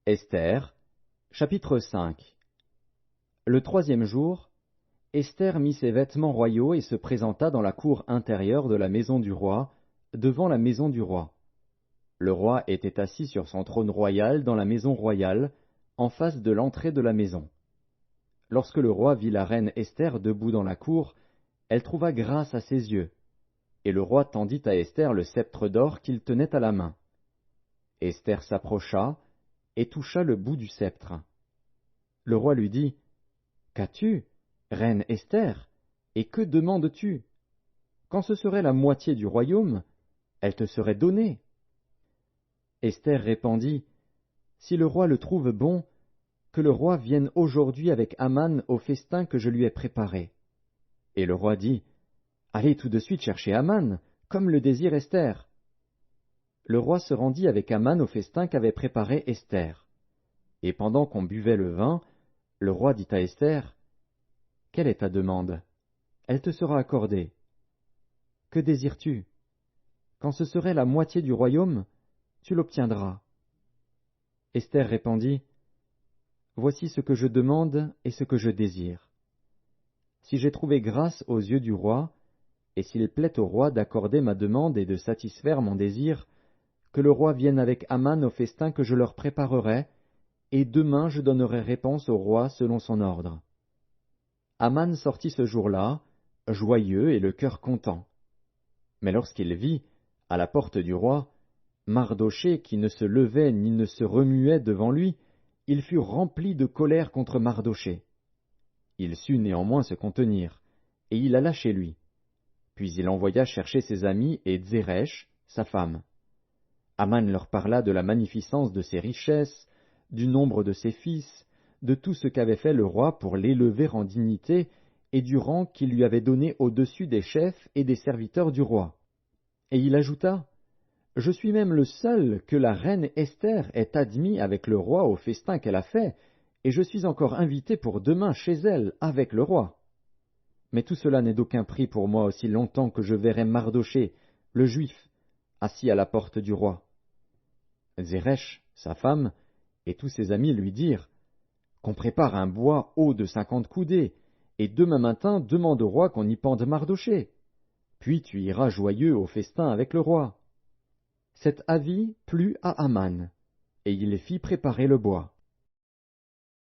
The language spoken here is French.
Esther, chapitre 5. Le troisième jour, Esther mit ses vêtements royaux et se présenta dans la cour intérieure de la maison du roi, devant la maison du roi. Le roi était assis sur son trône royal dans la maison royale, en face de l'entrée de la maison. Lorsque le roi vit la reine Esther debout dans la cour, elle trouva grâce à ses yeux, et le roi tendit à Esther le sceptre d'or qu'il tenait à la main. Esther s'approcha et toucha le bout du sceptre. Le roi lui dit, « Qu'as-tu, reine Esther, et que demandes-tu? Quand ce serait la moitié du royaume, elle te serait donnée. » Esther répondit, « Si le roi le trouve bon, que le roi vienne aujourd'hui avec Aman au festin que je lui ai préparé. » Et le roi dit, « Allez tout de suite chercher Aman, comme le désire Esther. » Le roi se rendit avec Aman au festin qu'avait préparé Esther. Et pendant qu'on buvait le vin, le roi dit à Esther, « Quelle est ta demande? Elle te sera accordée. Que désires-tu? Quand ce serait la moitié du royaume, tu l'obtiendras. » Esther répondit, « Voici ce que je demande et ce que je désire. Si j'ai trouvé grâce aux yeux du roi, et s'il plaît au roi d'accorder ma demande et de satisfaire mon désir, que le roi vienne avec Aman au festin que je leur préparerai, et demain je donnerai réponse au roi selon son ordre. » Aman sortit ce jour-là, joyeux et le cœur content. Mais lorsqu'il vit, à la porte du roi, Mardochée qui ne se levait ni ne se remuait devant lui, il fut rempli de colère contre Mardochée. Il sut néanmoins se contenir, et il alla chez lui. Puis il envoya chercher ses amis et Zeresh, sa femme. Aman leur parla de la magnificence de ses richesses, du nombre de ses fils, de tout ce qu'avait fait le roi pour l'élever en dignité, et du rang qu'il lui avait donné au-dessus des chefs et des serviteurs du roi. Et il ajouta, « Je suis même le seul que la reine Esther ait admis avec le roi au festin qu'elle a fait, et je suis encore invité pour demain chez elle avec le roi. Mais tout cela n'est d'aucun prix pour moi aussi longtemps que je verrai Mardochée, le juif, assis à la porte du roi. » Zeresh, sa femme, et tous ses amis lui dirent, « Qu'on prépare un bois haut de 50 coudées, et demain matin demande au roi qu'on y pende Mardochée. Puis tu iras joyeux au festin avec le roi. » Cet avis plut à Aman, et il fit préparer le bois.